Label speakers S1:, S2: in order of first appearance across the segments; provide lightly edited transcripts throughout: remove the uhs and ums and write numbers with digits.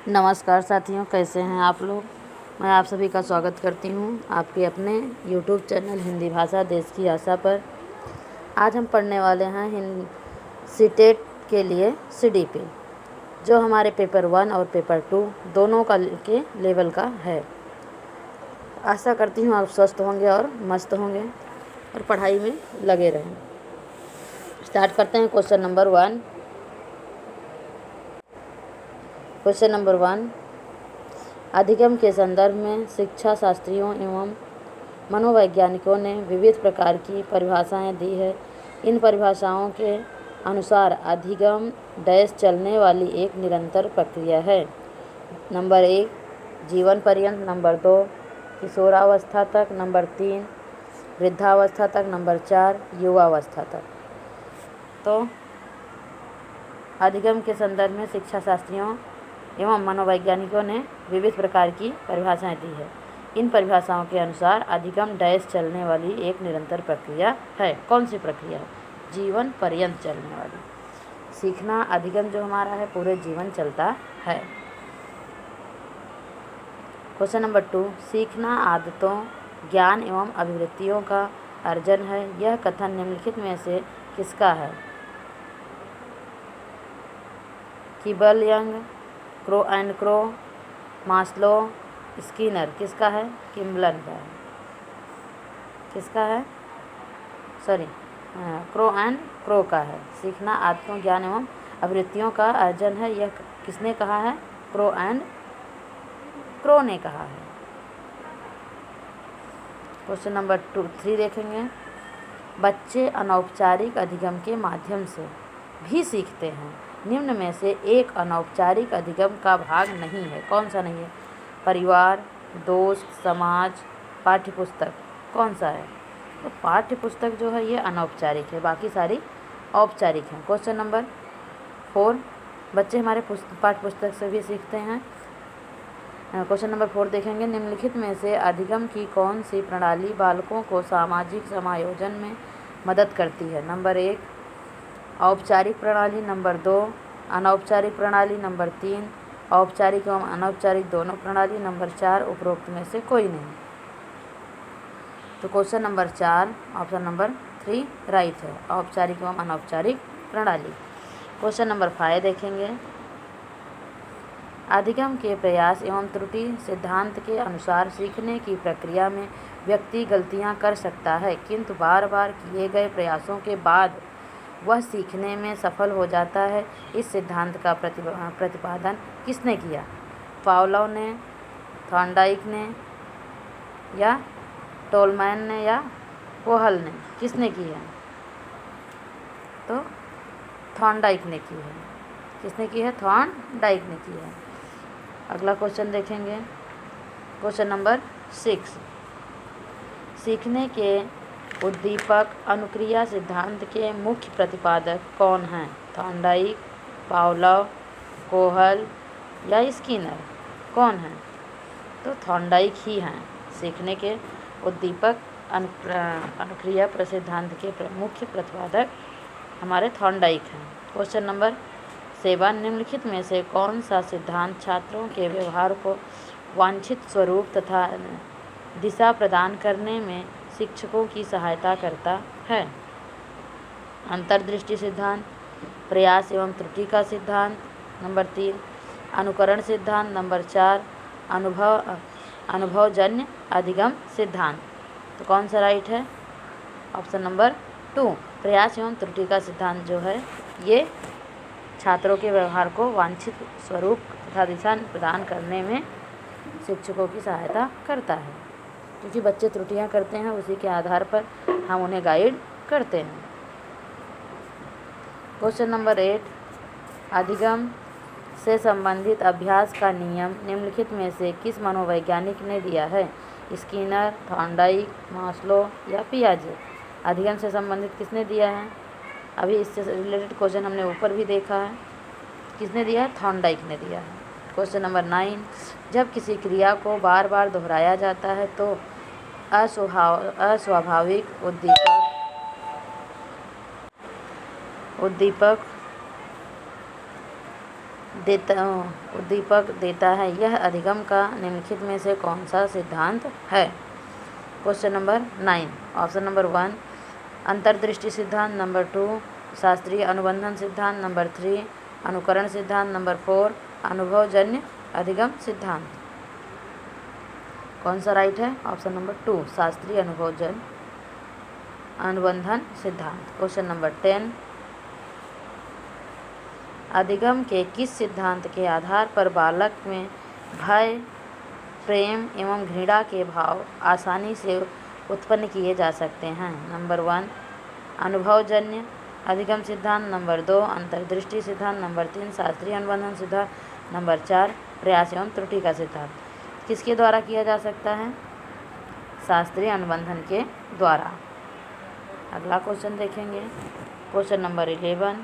S1: नमस्कार साथियों, कैसे हैं आप लोग। मैं आप सभी का स्वागत करती हूं आपके अपने YouTube चैनल हिंदी भाषा देश की आशा पर। आज हम पढ़ने वाले हैं सीटेट के लिए CDP, जो हमारे पेपर 1 और पेपर 2 दोनों का के लेवल का है। आशा करती हूं आप स्वस्थ होंगे और मस्त होंगे और पढ़ाई में लगे रहें। स्टार्ट करते हैं क्वेश्चन नंबर 1। क्वेश्चन नंबर 1, अधिगम के संदर्भ में शिक्षा शास्त्रियों एवं मनोवैज्ञानिकों ने विविध प्रकार की परिभाषाएं दी है। इन परिभाषाओं के अनुसार अधिगम डैश चलने वाली एक निरंतर प्रक्रिया है। नंबर 1, जीवन पर्यंत। नंबर 2, किशोरावस्था तक। नंबर 3, वृद्धावस्था तक। नंबर 4, युवावस्था तक। तो अधिगम के संदर्भ में शिक्षा शास्त्रियों एवं मनोवैज्ञानिकों ने विविध प्रकार की परिभाषाएं दी है। इन परिभाषाओं के अनुसार अधिगम डैश चलने वाली एक निरंतर प्रक्रिया है। कौन सी प्रक्रिया है? जीवन पर्यंत चलने वाली। सीखना अधिगम जो हमारा है पूरे जीवन चलता है। क्वेश्चन नंबर 2, सीखना आदतों, ज्ञान एवं अभिवृत्तियों का अर्जन है। यह कथन निम्नलिखित में से किसका है? Kimball Young, Crow and Crow, Maslow, Skinner. किसका है? किम्बलन का है। किसका है? क्रो एंड क्रो का है। सीखना आदतों, ज्ञान एवं अभिवृत्तियों का अर्जन है। यह किसने कहा है? क्रो एंड क्रो ने कहा है। क्वेश्चन नंबर 3 देखेंगे। बच्चे अनौपचारिक अधिगम के माध्यम से भी सीखते हैं। निम्न में से एक अनौपचारिक अधिगम का भाग नहीं है। कौन सा नहीं है? परिवार, दोस्त, समाज, पाठ्यपुस्तक। कौन सा है? तो पाठ्यपुस्तक जो है ये अनौपचारिक है, बाकी सारी औपचारिक हैं। क्वेश्चन नंबर 4, बच्चे हमारे पाठ्यपुस्तक से भी सीखते हैं। क्वेश्चन नंबर 4 देखेंगे। निम्नलिखित में से अधिगम की कौन सी प्रणाली बालकों को सामाजिक समायोजन में मदद करती है? नंबर 1, औपचारिक प्रणाली। नंबर 2, अनौपचारिक प्रणाली। नंबर 3, औपचारिक एवं अनौपचारिक दोनों प्रणाली। नंबर 4, उपरोक्त में से कोई नहीं। तो question number 4 option number 3 right है, औपचारिक एवं अनौपचारिक प्रणाली। क्वेश्चन नंबर 5 देखेंगे। अधिगम के प्रयास एवं त्रुटि सिद्धांत के अनुसार सीखने की प्रक्रिया में व्यक्ति गलतियां कर सकता है, किंतु बार बार किए गए प्रयासों के बाद वह सीखने में सफल हो जाता है। इस सिद्धांत का प्रतिपादन किसने किया? पावलोव ने, थॉर्नडाइक ने, या टोलमैन ने, या कोहल ने? किसने की है? तो थॉर्नडाइक ने की है। किसने की है? थॉर्नडाइक ने की है। अगला क्वेश्चन देखेंगे। क्वेश्चन नंबर 6, सीखने के उद्दीपक अनुक्रिया सिद्धांत के मुख्य प्रतिपादक कौन हैं? थॉर्नडाइक, पावलोव, कोहल या स्किनर? कौन है? तो थॉर्नडाइक ही हैं। सीखने के उद्दीपक अनुक्रिया सिद्धांत के मुख्य प्रतिपादक हमारे थॉर्नडाइक हैं। क्वेश्चन नंबर 7, निम्नलिखित में से कौन सा सिद्धांत छात्रों के व्यवहार को वांछित स्वरूप तथा दिशा प्रदान करने में शिक्षकों की सहायता करता है? अंतर्दृष्टि सिद्धांत, प्रयास एवं त्रुटि का सिद्धांत। नंबर 3, अनुकरण सिद्धांत। नंबर 4, अनुभवजन्य अधिगम सिद्धांत। तो कौन सा राइट है? ऑप्शन नंबर 2, प्रयास एवं त्रुटि का सिद्धांत जो है ये छात्रों के व्यवहार को वांछित स्वरूप तथा दिशा प्रदान करने में शिक्षकों की सहायता करता है, क्योंकि बच्चे त्रुटियां करते हैं, उसी के आधार पर हम उन्हें गाइड करते हैं। क्वेश्चन नंबर 8, अधिगम से संबंधित अभ्यास का नियम निम्नलिखित में से किस मनोवैज्ञानिक ने दिया है? स्किनर, थॉर्नडाइक, मास्लो या पियाजे? अधिगम से संबंधित किसने दिया है? अभी इससे रिलेटेड क्वेश्चन हमने ऊपर भी देखा है। किसने दिया है? थॉर्नडाइक ने दिया है। क्वेश्चन नंबर 9, जब किसी क्रिया को बार बार दोहराया जाता है तो अस्वाभाविक उद्दीपक उद्दीपक देता है। यह अधिगम का निम्नलिखित में से कौन सा सिद्धांत है? क्वेश्चन नंबर 9, ऑप्शन नंबर 1 अंतर्दृष्टि सिद्धांत, नंबर 2 शास्त्रीय अनुबंधन सिद्धांत, नंबर 3 अनुकरण सिद्धांत, नंबर 4 अनुभवजन्य अधिगम सिद्धांत। कौन सा राइट है? ऑप्शन नंबर 2 शास्त्रीय अनुभवजन्य अनुबंधन सिद्धांत। क्वेश्चन नंबर 10 अधिगम के किस सिद्धांत के आधार पर बालक में भय, प्रेम एवं घृणा के भाव आसानी से उत्पन्न किए जा सकते हैं? नंबर 1 अनुभवजन्य अधिगम सिद्धांत, नंबर 2 अंतर्दृष्टि सिद्धांत, नंबर 3 शास्त्रीय अनुबंधन सिद्धांत, नंबर 4 प्रयास एवं त्रुटि का सिद्धांत। किसके द्वारा किया जा सकता है? शास्त्रीय अनुबंधन के द्वारा। अगला क्वेश्चन देखेंगे, क्वेश्चन नंबर 11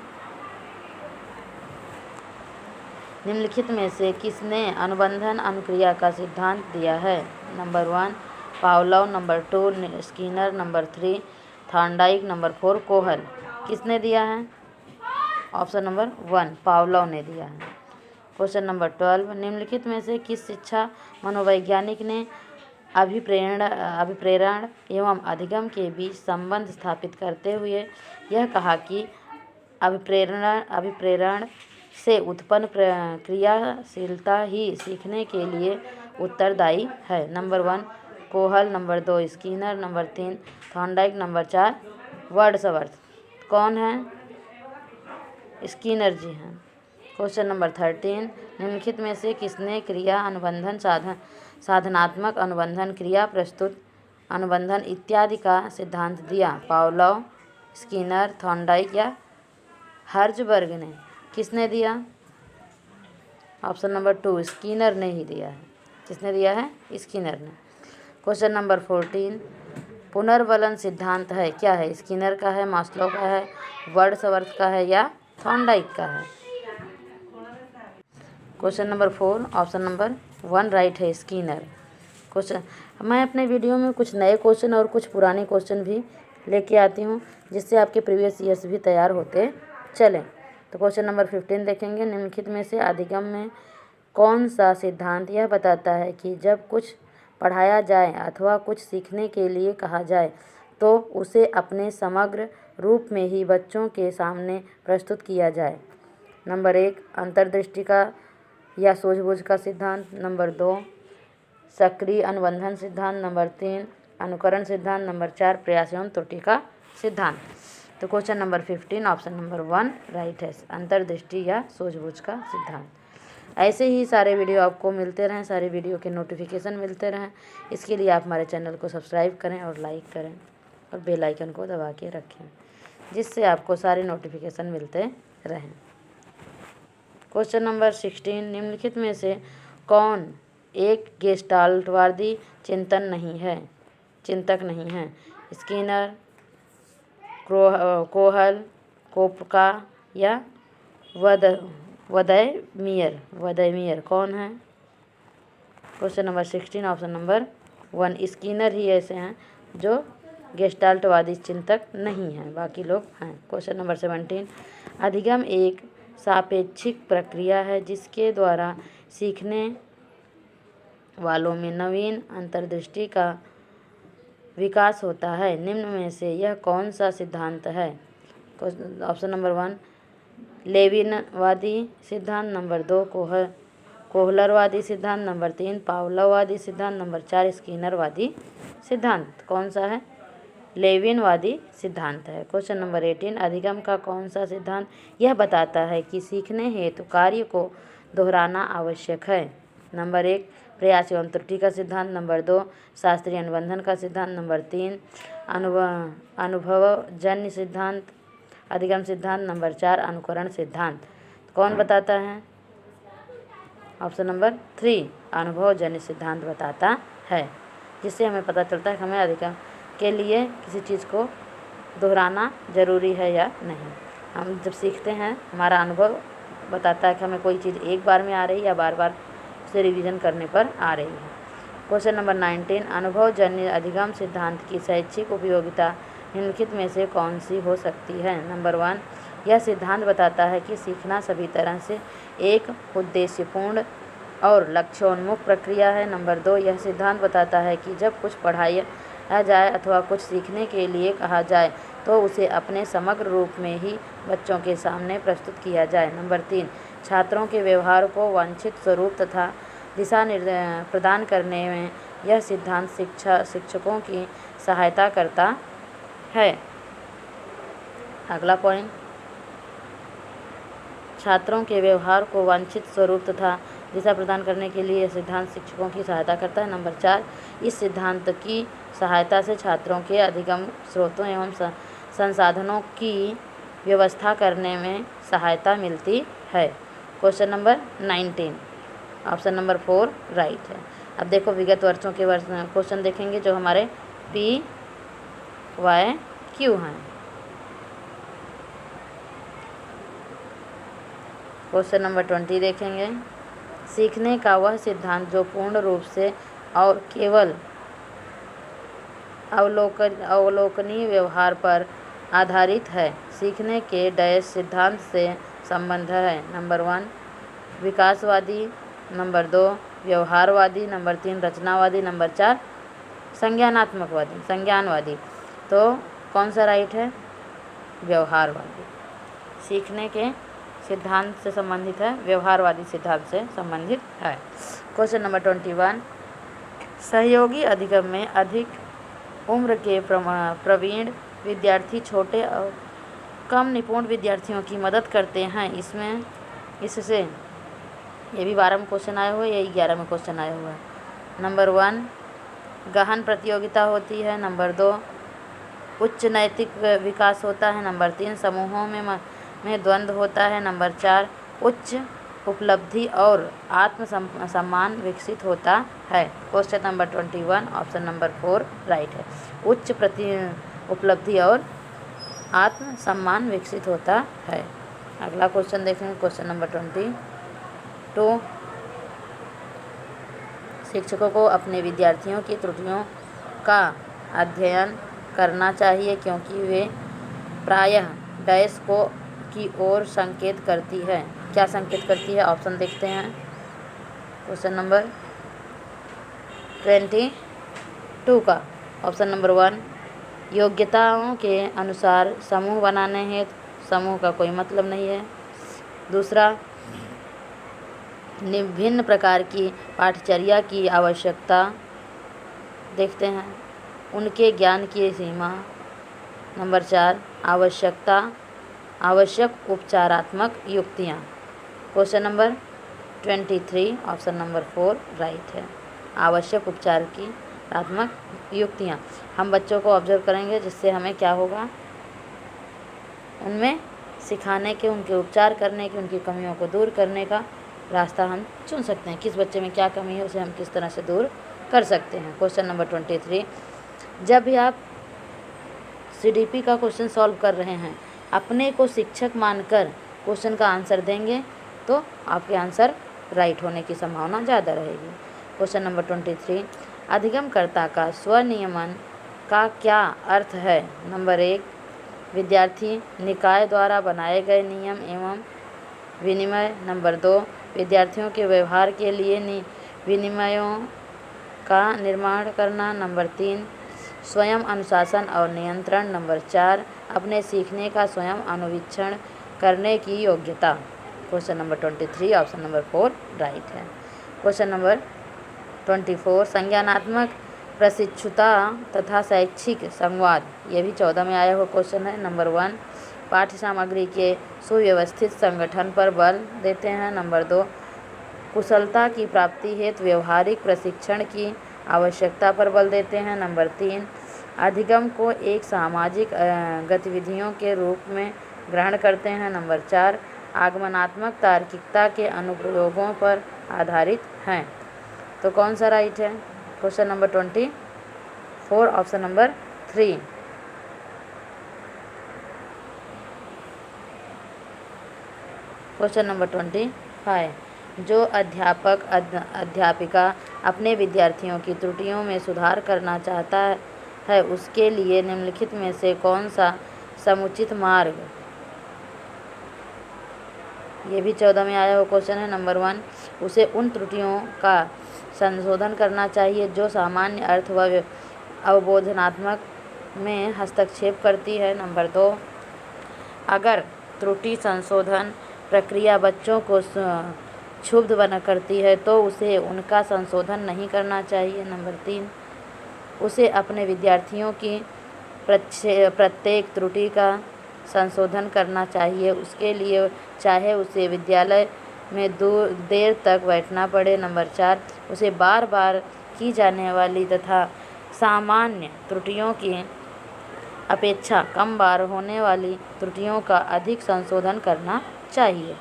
S1: निम्नलिखित में से किसने अनुबंधन अनुक्रिया का सिद्धांत दिया है? Number 1 Pavlov, number 2 Skinner, number 3 Thorndike, number 4 कोहल। किसने दिया है? ऑप्शन नंबर 1 पावलोव ने दिया है। क्वेश्चन नंबर 12 निम्नलिखित में से किस शिक्षा मनोवैज्ञानिक ने अभिप्रेरण एवं अधिगम के बीच संबंध स्थापित करते हुए यह कहा कि अभिप्रेरण से उत्पन्न क्रियाशीलता ही सीखने के लिए उत्तरदायी है? नंबर 1 कोहल, number 2 Skinner, number 3 Thorndike, number 4 Wordsworth. कौन है? स्किनर जी हैं। क्वेश्चन नंबर 13 निम्नलिखित में से किसने क्रिया अनुबंधन, साधनात्मक अनुबंधन, क्रिया प्रस्तुत अनुबंधन इत्यादि का सिद्धांत दिया? पावलोव, स्किनर, थॉर्नडाइक या हर्ज़बर्ग ने? किसने दिया? ऑप्शन नंबर 2 स्किनर ने ही दिया है। किसने दिया है? स्किनर ने। क्वेश्चन नंबर 14 पुनर्वलन सिद्धांत है क्या है? स्किनर का है, मास्लो का है, वर्ड्सवर्थ का है या थॉर्नडाइक का है? Question number 4 option number 1 right है, स्किनर। क्वेश्चन मैं अपने वीडियो में कुछ नए क्वेश्चन और कुछ पुराने क्वेश्चन भी लेके आती हूँ जिससे आपके प्रीवियस ईयर्स भी तैयार होते चलें। तो क्वेश्चन नंबर 15 देखेंगे निम्नलिखित में से अधिगम में कौन सा सिद्धांत यह बताता है कि जब कुछ पढ़ाया जाए अथवा कुछ सीखने के लिए कहा जाए तो उसे अपने समग्र रूप में ही बच्चों के सामने प्रस्तुत किया जाए? नंबर 1 अंतर्दृष्टि का या सूझबूझ का सिद्धांत, नंबर 2 सक्रिय अनुबंधन सिद्धांत, नंबर 3 अनुकरण सिद्धांत, नंबर 4 प्रयास एवं त्रुटि का सिद्धांत। तो question number 15 option number 1 right है, अंतर्दृष्टि या सूझबूझ का सिद्धांत। ऐसे ही सारे वीडियो आपको मिलते रहें, सारे वीडियो के नोटिफिकेशन मिलते रहें, इसके लिए आप हमारे चैनल को सब्सक्राइब करें और लाइक करें और बेल आइकन को दबा के रखें जिससे आपको सारे नोटिफिकेशन मिलते रहें। क्वेश्चन नंबर 16 निम्नलिखित में से कौन एक गेस्टाल्टवादी चिंतक नहीं है? स्किनर, कोहल, कोपका या वदैमियर कौन है? Question number 16 option number 1 Skinner ही ऐसे हैं जो गेस्टाल्टवादी चिंतक नहीं हैं, बाकी लोग हैं। क्वेश्चन नंबर 17 अधिगम एक सापेक्षिक प्रक्रिया है जिसके द्वारा सीखने वालों में नवीन अंतर्दृष्टि का विकास होता है। निम्न में से यह कौन सा सिद्धांत है? ऑप्शन नंबर 1 लेविनवादी सिद्धांत, नंबर 2 कोहलरवादी सिद्धांत, नंबर 3 पावलोववादी सिद्धांत, नंबर 4 स्किनरवादी सिद्धांत। कौन सा है? लेविनवादी सिद्धांत है। क्वेश्चन नंबर 18 अधिगम का कौन सा सिद्धांत यह बताता है कि सीखने हेतु कार्य को दोहराना आवश्यक है? नंबर 1 प्रयास एवं त्रुटि का सिद्धांत, नंबर 2 शास्त्रीय अनुबंधन का सिद्धांत, नंबर 3 अनुभवजन्य सिद्धांत अधिगम सिद्धांत, नंबर 4 अनुकरण सिद्धांत। कौन बताता है? ऑप्शन नंबर 3 अनुभवजन्य सिद्धांत बताता है, जिससे हमें पता चलता है कि हमें अधिगम के लिए किसी चीज़ को दोहराना ज़रूरी है या नहीं। हम जब सीखते हैं हमारा अनुभव बताता है कि हमें कोई चीज़ एक बार में आ रही है या बार बार उसे रिवीजन करने पर आ रही है। क्वेश्चन नंबर 19 अनुभवजन्य अधिगम सिद्धांत की शैक्षिक उपयोगिता निम्नलिखित में से कौन सी हो सकती है? नंबर 1 यह सिद्धांत बताता है कि सीखना सभी तरह से एक उद्देश्यपूर्ण और लक्ष्योन्मुख प्रक्रिया है। नंबर 2, यह सिद्धांत बताता है कि जब कुछ पढ़ाया जाए अथवा कुछ सीखने के लिए कहा जाए तो उसे अपने समग्र रूप में ही बच्चों के सामने प्रस्तुत किया जाए। नंबर 3, छात्रों के व्यवहार को वांछित स्वरूप तथा दिशा प्रदान करने में यह सिद्धांत शिक्षकों की सहायता करता है। अगला पॉइंट, छात्रों के व्यवहार को वांछित स्वरूप तथा दिशा प्रदान करने के लिए यह सिद्धांत शिक्षकों की सहायता करता है। नंबर 4, इस सिद्धांत की सहायता से छात्रों के अधिगम स्रोतों एवं संसाधनों की व्यवस्था करने में सहायता मिलती है। Question number 19, option number 4 right है। अब देखो विगत वर्षों के क्वेश्चन देखेंगे जो हमारे PYQ हैं। क्वेश्चन नंबर 20 देखेंगे, सीखने का वह सिद्धांत जो पूर्ण रूप से और केवल अवलोकनीय व्यवहार पर आधारित है, सीखने के डैश सिद्धांत से संबंध है। नंबर 1 विकासवादी, नंबर 2 व्यवहारवादी, नंबर 3 रचनावादी, नंबर 4 संज्ञानवादी। तो कौन सा राइट है? व्यवहारवादी। सीखने के सिद्धांत से संबंधित है, व्यवहारवादी सिद्धांत से संबंधित है। क्वेश्चन नंबर 21, सहयोगी अधिगम में अधिक उम्र के प्रवीण विद्यार्थी छोटे और कम निपुण विद्यार्थियों की मदद करते हैं। इससे ये भी 12 में क्वेश्चन आया हुआ है, यही 11 में क्वेश्चन आया हुआ है। नंबर 1 गहन प्रतियोगिता होती है। नंबर 2 उच्च नैतिक विकास होता है। नंबर 3 समूहों में द्वंद्व होता है। नंबर 4 उच्च उपलब्धि और आत्म सम्मान विकसित होता है। Question number 21 option number 4 right है। उच्च उपलब्धि और आत्म सम्मान विकसित होता है। अगला क्वेश्चन देखेंगे, क्वेश्चन नंबर 22, शिक्षकों को अपने विद्यार्थियों की त्रुटियों का अध्ययन करना चाहिए क्योंकि वे प्रायः डैश की ओर संकेत करती है। क्या संकेत करती है? ऑप्शन देखते हैं। क्वेश्चन नंबर 22 का ऑप्शन नंबर 1 योग्यताओं के अनुसार समूह बनाने हेतु समूह का कोई मतलब नहीं है। दूसरा, विभिन्न प्रकार की पाठचर्या की आवश्यकता देखते हैं, उनके ज्ञान की सीमा। नंबर 4 आवश्यक उपचारात्मक युक्तियाँ। Question number 23 option number 4 right है। आवश्यक उपचार की आत्मक युक्तियाँ हम बच्चों को ऑब्जर्व करेंगे, जिससे हमें क्या होगा, उनमें सिखाने के, उनके उपचार करने के, उनकी कमियों को दूर करने का रास्ता हम चुन सकते हैं। किस बच्चे में क्या कमी है उसे हम किस तरह से दूर कर सकते हैं। क्वेश्चन नंबर 23, जब भी आप CDP का क्वेश्चन सॉल्व कर रहे हैं, अपने को शिक्षक मानकर क्वेश्चन का आंसर देंगे तो आपके आंसर राइट होने की संभावना ज़्यादा रहेगी। क्वेश्चन नंबर 23, अधिगमकर्ता का स्वनियमन का क्या अर्थ है? नंबर 1 विद्यार्थी निकाय द्वारा बनाए गए नियम एवं विनिमय। नंबर 2 विद्यार्थियों के व्यवहार के लिए विनिमयों का निर्माण करना। नंबर 3 स्वयं अनुशासन और नियंत्रण। नंबर 4 अपने सीखने का स्वयं अनुवीक्षण करने की योग्यता। Question number 23 option number 4 right है। क्वेश्चन नंबर 24 संज्ञानात्मक प्रशिक्षुता तथा शैक्षिक संवाद, ये भी 14 में आया हुआ क्वेश्चन है। नंबर 1 पाठ्य सामग्री के सुव्यवस्थित संगठन पर बल देते हैं। नंबर 2 कुशलता की प्राप्ति हेतु व्यवहारिक प्रशिक्षण की आवश्यकता पर बल देते हैं। नंबर 3 अधिगम को एक सामाजिक गतिविधियों के रूप में ग्रहण करते हैं। नंबर 4 आगमनात्मक तार्किकता के अनुप्रयोगों पर आधारित हैं। तो कौन सा राइट है? Question number 24 option number 3। Question number 25, जो अध्यापिका अपने विद्यार्थियों की त्रुटियों में सुधार करना चाहता है उसके लिए निम्नलिखित में से कौन सा समुचित मार्ग ये भी 14 में आया हुआ क्वेश्चन है। नंबर 1, उसे उन त्रुटियों का संशोधन करना चाहिए जो सामान्य अर्थ व अवबोधनात्मक में हस्तक्षेप करती है। नंबर 2, अगर त्रुटि संशोधन प्रक्रिया बच्चों को क्षुब्ध बना करती है तो उसे उनका संशोधन नहीं करना चाहिए। नंबर 3, उसे अपने विद्यार्थियों की प्रत्येक त्रुटि का संशोधन करना चाहिए, उसके लिए चाहे उसे विद्यालय में देर तक बैठना पड़े। नंबर 4, उसे बार बार की जाने वाली तथा सामान्य त्रुटियों की अपेक्षा कम बार होने वाली त्रुटियों का अधिक संशोधन करना चाहिए।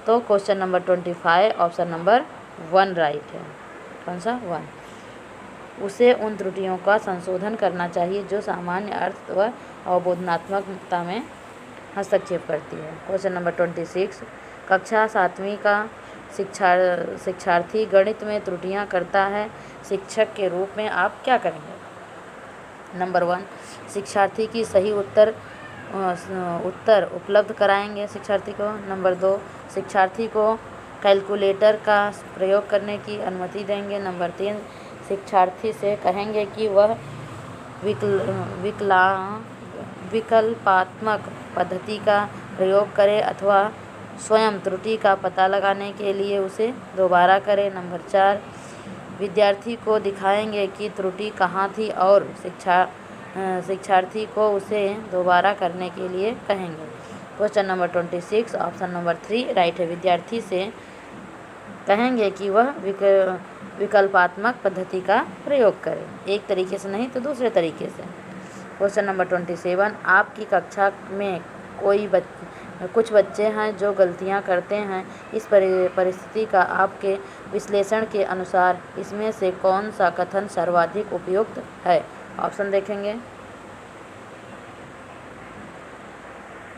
S1: तो question number 25 option number 1 right है। कौन सा? 1। उसे उन त्रुटियों का संशोधन करना चाहिए जो सामान्य अर्थ व अवबोधनात्मकता में हस्तक्षेप करती है। क्वेश्चन नंबर 26, कक्षा 7वीं का शिक्षार्थी गणित में त्रुटियां करता है, शिक्षक के रूप में आप क्या करेंगे? नंबर 1, शिक्षार्थी की सही उत्तर उपलब्ध कराएंगे शिक्षार्थी को। नंबर 2, शिक्षार्थी को कैलकुलेटर का प्रयोग करने की अनुमति देंगे। नंबर 3, शिक्षार्थी से कहेंगे कि वह विकल्पात्मक पद्धति का प्रयोग करे अथवा स्वयं त्रुटि का पता लगाने के लिए उसे दोबारा करे। नंबर 4, विद्यार्थी को दिखाएंगे कि त्रुटि कहाँ थी और शिक्षार्थी को उसे दोबारा करने के लिए कहेंगे। Question number 26 option number 3 right है। विद्यार्थी से कहेंगे कि वह विकल्पात्मक पद्धति का प्रयोग करे, एक तरीके से नहीं तो दूसरे तरीके से। क्वेश्चन नंबर 27, आपकी कक्षा में कुछ बच्चे हैं जो गलतियां करते हैं, इस परिस्थिति का आपके विश्लेषण के अनुसार इसमें से कौन सा कथन सर्वाधिक उपयुक्त है? ऑप्शन देखेंगे।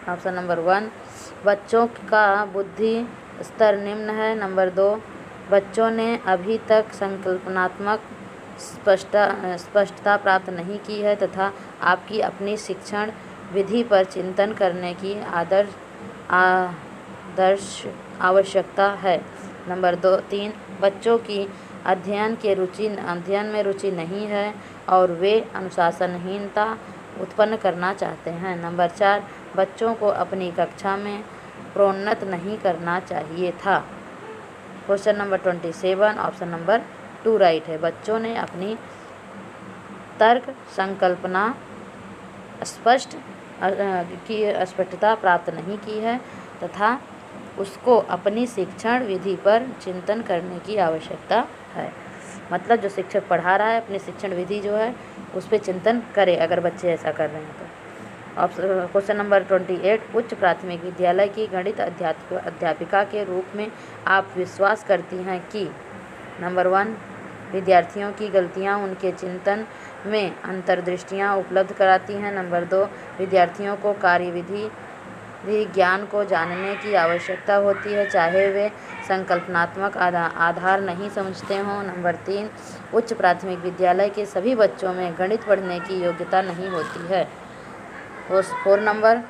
S1: ऑप्शन नंबर 1, बच्चों का बुद्धि स्तर निम्न है। नंबर 2, बच्चों ने अभी तक संकल्पनात्मक स्पष्टता प्राप्त नहीं की है तथा आपकी अपनी शिक्षण विधि पर चिंतन करने की आदर्श आवश्यकता है। नंबर 3, बच्चों की अध्ययन में रुचि नहीं है और वे अनुशासनहीनता उत्पन्न करना चाहते हैं। नंबर 4, बच्चों को अपनी कक्षा में प्रोन्नत नहीं करना चाहिए था। Question number 27 option number 2 right है। बच्चों ने अपनी तर्क संकल्पना स्पष्टता प्राप्त नहीं की है तथा उसको अपनी शिक्षण विधि पर चिंतन करने की आवश्यकता है। मतलब जो शिक्षक पढ़ा रहा है अपनी शिक्षण विधि जो है उस पर चिंतन करे अगर बच्चे ऐसा कर रहे हैं तो। क्वेश्चन नंबर 28, उच्च प्राथमिक विद्यालय की गणित अध्यापिका के रूप में आप विश्वास करती हैं कि नंबर 1, विद्यार्थियों की गलतियां उनके चिंतन में अंतर्दृष्टियां उपलब्ध कराती हैं। नंबर 2, विद्यार्थियों को कार्यविधि ज्ञान को जानने की आवश्यकता होती है चाहे वे संकल्पनात्मक आधार नहीं समझते हों। नंबर 3, उच्च प्राथमिक विद्यालय के सभी बच्चों में गणित पढ़ने की योग्यता नहीं होती है। 4 नंबर,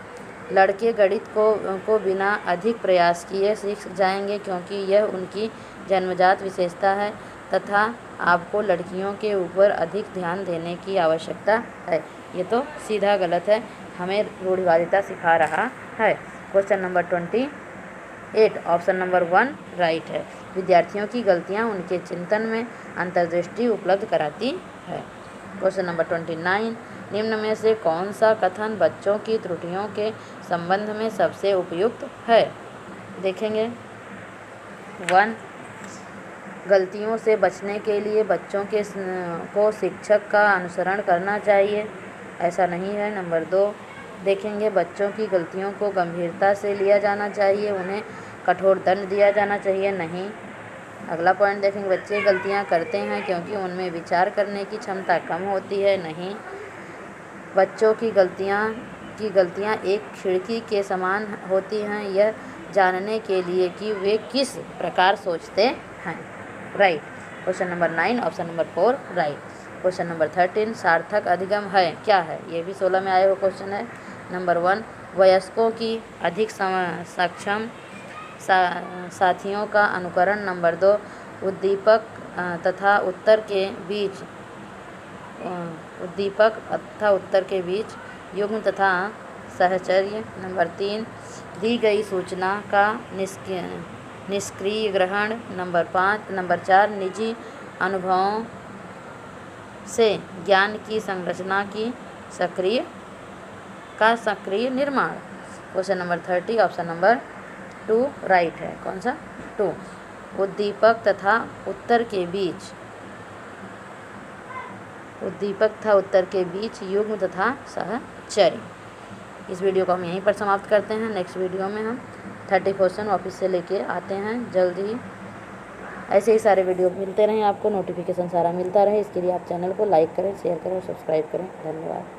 S1: लड़के गणित को बिना अधिक प्रयास किए सीख जाएंगे क्योंकि यह उनकी जन्मजात विशेषता है तथा आपको लड़कियों के ऊपर अधिक ध्यान देने की आवश्यकता है। ये तो सीधा गलत है, हमें रूढ़िवादिता सिखा रहा है। Question number 28 option number 1 right है। विद्यार्थियों की गलतियां उनके चिंतन में अंतर्दृष्टि उपलब्ध कराती है। क्वेश्चन नंबर 29, निम्न में से कौन सा कथन बच्चों की त्रुटियों के संबंध में सबसे उपयुक्त है? देखेंगे। 1, गलतियों से बचने के लिए बच्चों को शिक्षक का अनुसरण करना चाहिए, ऐसा नहीं है। नंबर 2, देखेंगे बच्चों की गलतियों को गंभीरता से लिया जाना चाहिए, उन्हें कठोर दंड दिया जाना चाहिए, नहीं। अगला पॉइंट देखेंगे, बच्चे गलतियां करते हैं क्योंकि उनमें विचार करने की क्षमता कम होती है, नहीं। बच्चों की गलतियां एक खिड़की के समान होती हैं यह जानने के लिए कि वे किस प्रकार सोचते हैं, right. Question number 9 option number 4 right. Question number 13, सार्थक अधिगम है क्या है? ये भी 16 में आया हुआ क्वेश्चन है। नंबर 1, वयस्कों की अधिक सक्षम साथियों का अनुकरण। नंबर 2, उद्दीपक तथा उत्तर के बीच युग्म तथा सहचर्य। नंबर 3, दी गई सूचना का निष्क्रिय ग्रहण। नंबर 4, निजी अनुभवों से ज्ञान की संरचना की सक्रिय निर्माण। Question number 30, option number 2 right है। कौन सा? 2। उद्दीपक तथा उत्तर के बीच युग्म तथा सहचर्य। इस वीडियो को हम यहीं पर समाप्त करते हैं। नेक्स्ट वीडियो में हम 30 क्वेश्चन वापस से लेके आते हैं जल्द ही। ऐसे ही सारे वीडियो मिलते रहें, आपको नोटिफिकेशन सारा मिलता रहे। इसके लिए आप चैनल को लाइक करें, शेयर करें और सब्सक्राइब करें। धन्यवाद।